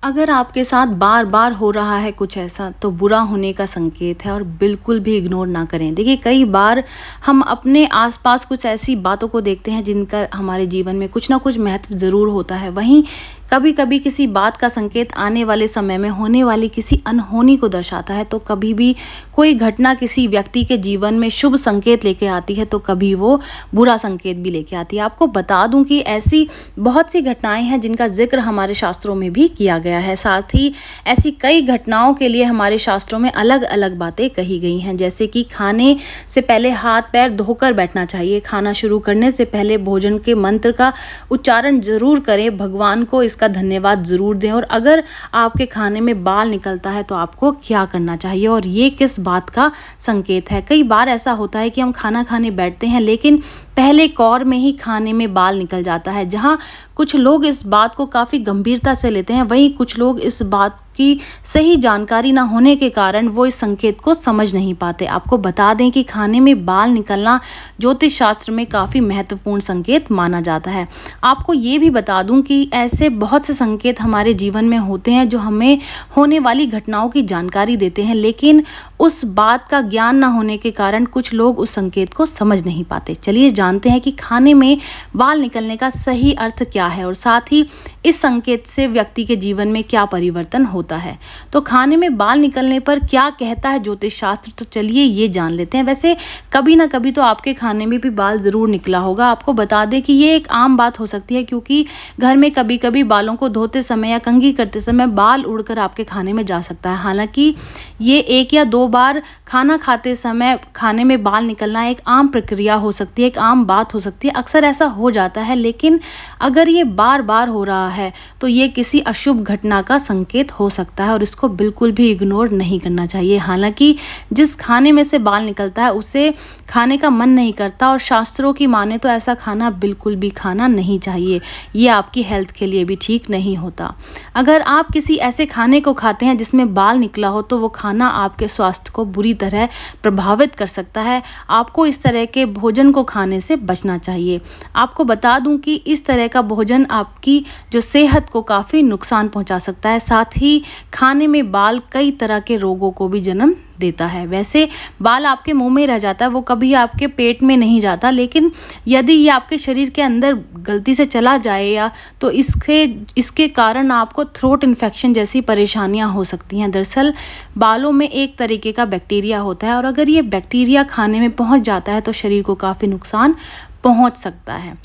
अगर आपके साथ बार-बार हो रहा है कुछ ऐसा, तो बुरा होने का संकेत है और बिल्कुल भी इग्नोर ना करें। देखिए, कई बार हम अपने आस-पास कुछ ऐसी बातों को देखते हैं जिनका हमारे जीवन में कुछ ना कुछ महत्व ज़रूर होता है। वहीं कभी-कभी किसी बात का संकेत आने वाले समय में होने वाली किसी अनहोनी को दर्शाता है, तो कभी भी कोई घटना किसी व्यक्ति के जीवन में शुभ संकेत लेके आती है, तो कभी वो बुरा संकेत भी लेके आती है। आपको बता दूँ कि ऐसी बहुत सी घटनाएँ हैं जिनका ज़िक्र हमारे शास्त्रों में भी किया गया है। साथ ही ऐसी कई घटनाओं के लिए हमारे शास्त्रों में अलग-अलग बातें कही गई हैं, जैसे कि खाने से पहले हाथ-पैर धोकर बैठना चाहिए, खाना शुरू करने से पहले भोजन के मंत्र का उच्चारण ज़रूर करें, भगवान को इसका धन्यवाद ज़रूर दें, और अगर आपके खाने में बाल निकलता है तो आपको क्या करना चाहिए और ये किस बात का संकेत है। कई बार ऐसा होता है कि हम खाना खाने बैठते हैं, लेकिन पहले कौर में ही खाने में बाल निकल जाता है। जहाँ कुछ लोग इस बात को काफ़ी गंभीरता से लेते हैं, वहीं कुछ लोग इस बात की सही जानकारी ना होने के कारण वो इस संकेत को समझ नहीं पाते। आपको बता दें कि खाने में बाल निकलना ज्योतिष शास्त्र में काफ़ी महत्वपूर्ण संकेत माना जाता है। आपको ये भी बता दूं कि ऐसे बहुत से संकेत हमारे जीवन में होते हैं जो हमें होने वाली घटनाओं की जानकारी देते हैं, लेकिन उस बात का ज्ञान ना होने के कारण कुछ लोग उस संकेत को समझ नहीं पाते। चलिए जानते हैं कि खाने में बाल निकलने का सही अर्थ क्या है और साथ ही इस संकेत से व्यक्ति के जीवन में क्या परिवर्तन होता है। तो खाने में बाल निकलने पर क्या कहता है ज्योतिष शास्त्र, तो चलिए ये जान लेते हैं। वैसे कभी ना कभी तो आपके खाने में भी बाल ज़रूर निकला होगा। आपको बता दें कि ये एक आम बात हो सकती है, क्योंकि घर में कभी कभी बालों को धोते समय या कंघी करते समय बाल उड़कर आपके खाने में जा सकता है। हालांकि ये एक या दो बार खाना खाते समय खाने में बाल निकलना एक आम प्रक्रिया हो सकती है, एक आम बात हो सकती है, अक्सर ऐसा हो जाता है। लेकिन अगर ये बार बार हो रहा है तो ये किसी अशुभ घटना का संकेत हो सकता है और इसको बिल्कुल भी इग्नोर नहीं करना चाहिए। हालांकि जिस खाने में से बाल निकलता है उसे खाने का मन नहीं करता, और शास्त्रों की माने तो ऐसा खाना बिल्कुल भी खाना नहीं चाहिए। ये आपकी हेल्थ के लिए भी ठीक नहीं होता। अगर आप किसी ऐसे खाने को खाते हैं जिसमें बाल निकला हो, तो वो खाना आपके स्वास्थ्य को बुरी तरह प्रभावित कर सकता है। आपको इस तरह के भोजन को खाने से बचना चाहिए। आपको बता दूं कि इस तरह का भोजन आपकी जो सेहत को काफ़ी नुकसान पहुंचा सकता है। साथ ही खाने में बाल कई तरह के रोगों को भी जन्म देता है। वैसे बाल आपके मुंह में रह जाता है, वो कभी आपके पेट में नहीं जाता, लेकिन यदि ये आपके शरीर के अंदर गलती से चला जाए या तो इसके कारण आपको थ्रोट इन्फेक्शन जैसी परेशानियां हो सकती हैं। दरअसल बालों में एक तरीके का बैक्टीरिया होता है, और अगर ये बैक्टीरिया खाने में पहुंच जाता है तो शरीर को काफ़ी नुकसान पहुंच सकता है।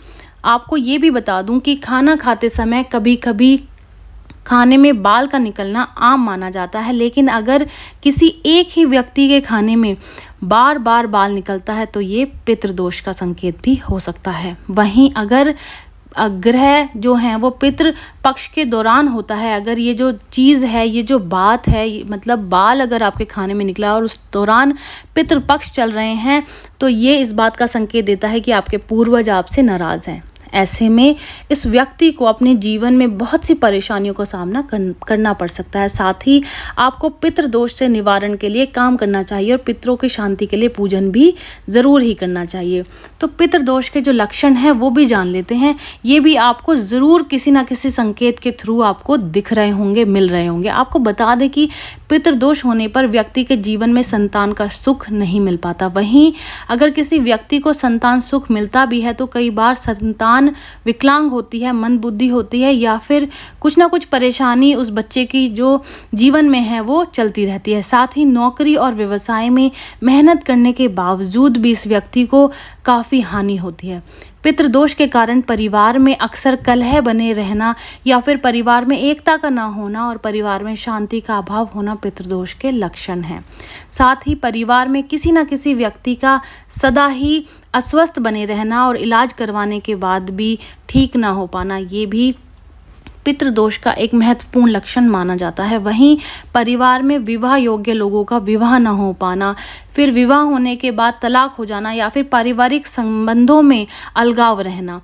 आपको ये भी बता दूं कि खाना खाते समय कभी कभी खाने में बाल का निकलना आम माना जाता है, लेकिन अगर किसी एक ही व्यक्ति के खाने में बार बार बाल निकलता है तो ये पितृदोष का संकेत भी हो सकता है। वहीं अगर ग्रह जो हैं वो पितृ पक्ष के दौरान होता है, अगर ये जो चीज़ है, ये जो बात है, मतलब बाल अगर आपके खाने में निकला और उस दौरान पितृ पक्ष चल रहे हैं, तो ये इस बात का संकेत देता है कि आपके पूर्वज आपसे नाराज़ हैं। ऐसे में इस व्यक्ति को अपने जीवन में बहुत सी परेशानियों का सामना करना पड़ सकता है। साथ ही आपको पितृदोष से निवारण के लिए काम करना चाहिए और पितरों की शांति के लिए पूजन भी ज़रूर ही करना चाहिए। तो पितृदोष के जो लक्षण हैं वो भी जान लेते हैं। ये भी आपको ज़रूर किसी ना किसी संकेत के थ्रू आपको दिख रहे होंगे, मिल रहे होंगे। आपको बता दें कि पितृदोष होने पर व्यक्ति के जीवन में संतान का सुख नहीं मिल पाता। वहीं अगर किसी व्यक्ति को संतान सुख मिलता भी है तो कई बार संतान विकलांग होती है, मंदबुद्धि होती है, या फिर कुछ ना कुछ परेशानी उस बच्चे की जो जीवन में है वो चलती रहती है। साथ ही नौकरी और व्यवसाय में मेहनत करने के बावजूद भी इस व्यक्ति को काफ़ी हानि होती है। पितृदोष के कारण परिवार में अक्सर कलह बने रहना या फिर परिवार में एकता का ना होना और परिवार में शांति का अभाव होना पितृदोष के लक्षण हैं। साथ ही परिवार में किसी न किसी व्यक्ति का सदा ही अस्वस्थ बने रहना और इलाज करवाने के बाद भी ठीक ना हो पाना, ये भी पितृदोष का एक महत्वपूर्ण लक्षण माना जाता है। वहीं परिवार में विवाह योग्य लोगों का विवाह न हो पाना, फिर विवाह होने के बाद तलाक हो जाना या फिर पारिवारिक संबंधों में अलगाव रहना,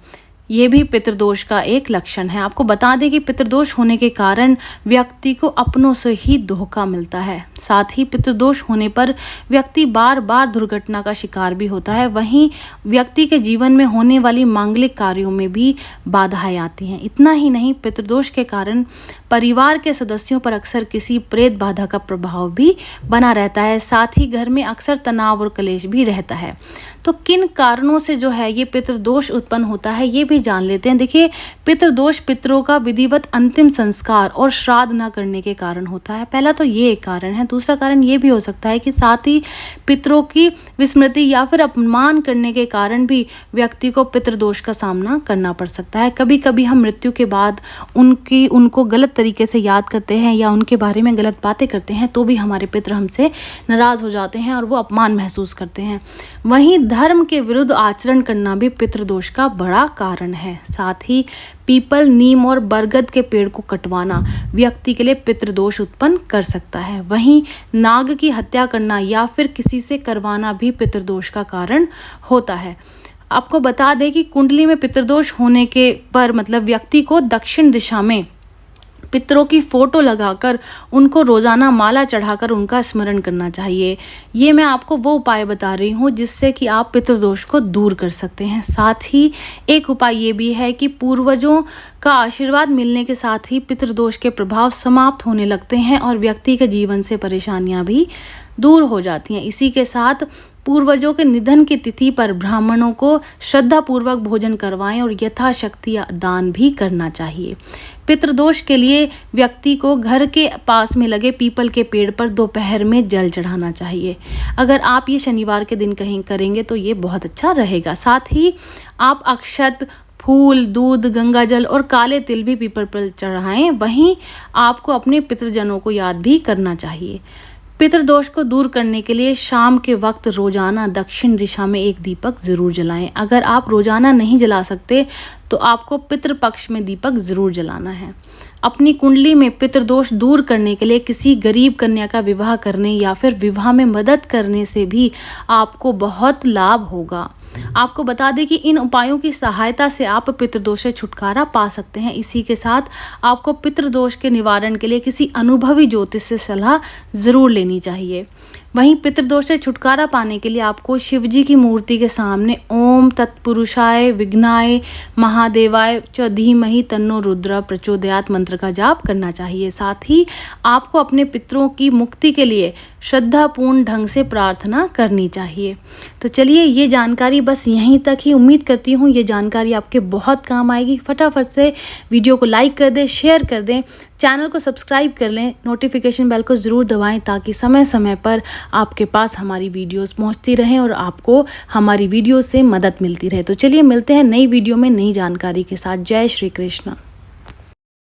ये भी पितृदोष का एक लक्षण है। आपको बता दें कि पितृदोष होने के कारण व्यक्ति को अपनों से ही धोखा मिलता है। साथ ही पितृदोष होने पर व्यक्ति बार बार दुर्घटना का शिकार भी होता है। वहीं व्यक्ति के जीवन में होने वाली मांगलिक कार्यों में भी बाधाएं आती हैं। इतना ही नहीं, पितृदोष के कारण परिवार के सदस्यों पर अक्सर किसी प्रेत बाधा का प्रभाव भी बना रहता है। साथ ही घर में अक्सर तनाव और क्लेश भी रहता है। तो किन कारणों से जो है ये पितृदोष उत्पन्न होता है, ये भी जान लेते हैं। देखिए, पितृदोष पितरों का विधिवत अंतिम संस्कार और श्राद्ध न करने के कारण होता है। पहला तो ये एक कारण है। दूसरा कारण ये भी हो सकता है कि साथ ही पितरों की विस्मृति या फिर अपमान करने के कारण भी व्यक्ति को पितृदोष का सामना करना पड़ सकता है। कभी कभी हम मृत्यु के बाद उनको गलत तरीके से याद करते हैं या उनके बारे में गलत बातें करते हैं, तो भी हमारे पितर हमसे नाराज हो जाते हैं और वो अपमान महसूस करते हैं। वहीं धर्म के विरुद्ध आचरण करना भी पितृदोष का बड़ा कारण है। साथ ही पीपल, नीम और बरगद के पेड़ को कटवाना व्यक्ति के लिए पितृदोष उत्पन्न कर सकता है। वहीं नाग की हत्या करना या फिर किसी से करवाना भी पितृदोष का कारण होता है। आपको बता दें कि कुंडली में पितृदोष होने के पर व्यक्ति को दक्षिण दिशा में पितरों की फोटो लगाकर उनको रोजाना माला चढ़ाकर उनका स्मरण करना चाहिए। ये मैं आपको वो उपाय बता रही हूँ जिससे कि आप पितृदोष को दूर कर सकते हैं। साथ ही एक उपाय ये भी है कि पूर्वजों का आशीर्वाद मिलने के साथ ही पितृदोष के प्रभाव समाप्त होने लगते हैं और व्यक्ति के जीवन से परेशानियां भी दूर हो जाती हैं। इसी के साथ पूर्वजों के निधन की तिथि पर ब्राह्मणों को श्रद्धापूर्वक भोजन करवाएं और यथाशक्ति दान भी करना चाहिए। पितृदोष के लिए व्यक्ति को घर के पास में लगे पीपल के पेड़ पर दोपहर में जल चढ़ाना चाहिए। अगर आप ये शनिवार के दिन कहीं करेंगे तो ये बहुत अच्छा रहेगा। साथ ही आप अक्षत, फूल, दूध, गंगाजल और काले तिल भी पीपल पर चढ़ाएं। वहीं आपको अपने पितृजनों को याद भी करना चाहिए। पितृदोष को दूर करने के लिए शाम के वक्त रोजाना दक्षिण दिशा में एक दीपक जरूर जलाएं। अगर आप रोजाना नहीं जला सकते तो आपको पितृपक्ष में दीपक जरूर जलाना है। अपनी कुंडली में पितृदोष दूर करने के लिए किसी गरीब कन्या का विवाह करने या फिर विवाह में मदद करने से भी आपको बहुत लाभ होगा। आपको बता दें कि इन उपायों की सहायता से आप पितृदोष से छुटकारा पा सकते हैं। इसी के साथ आपको पितृदोष के निवारण के लिए किसी अनुभवी ज्योतिष से सलाह जरूर लेनी चाहिए। वहीं पितृदोष से छुटकारा पाने के लिए आपको शिवजी की मूर्ति के सामने ओम तत्पुरुषाय विघ्नाय महादेवाय च धीमहि तन्नो रुद्र प्रचोदयात् मंत्र का जाप करना चाहिए। साथ ही आपको अपने पितरों की मुक्ति के लिए श्रद्धापूर्ण ढंग से प्रार्थना करनी चाहिए। तो चलिए, ये जानकारी बस यहीं तक ही। उम्मीद करती हूँ ये जानकारी आपके बहुत काम आएगी। फटाफट से वीडियो को लाइक कर दें, शेयर कर दें, चैनल को सब्सक्राइब कर लें, नोटिफिकेशन बेल को ज़रूर दबाएं ताकि समय समय पर आपके पास हमारी वीडियोस पहुंचती रहें और आपको हमारी वीडियो से मदद मिलती रहे। तो चलिए, मिलते हैं नई वीडियो में नई जानकारी के साथ। जय श्री कृष्ण।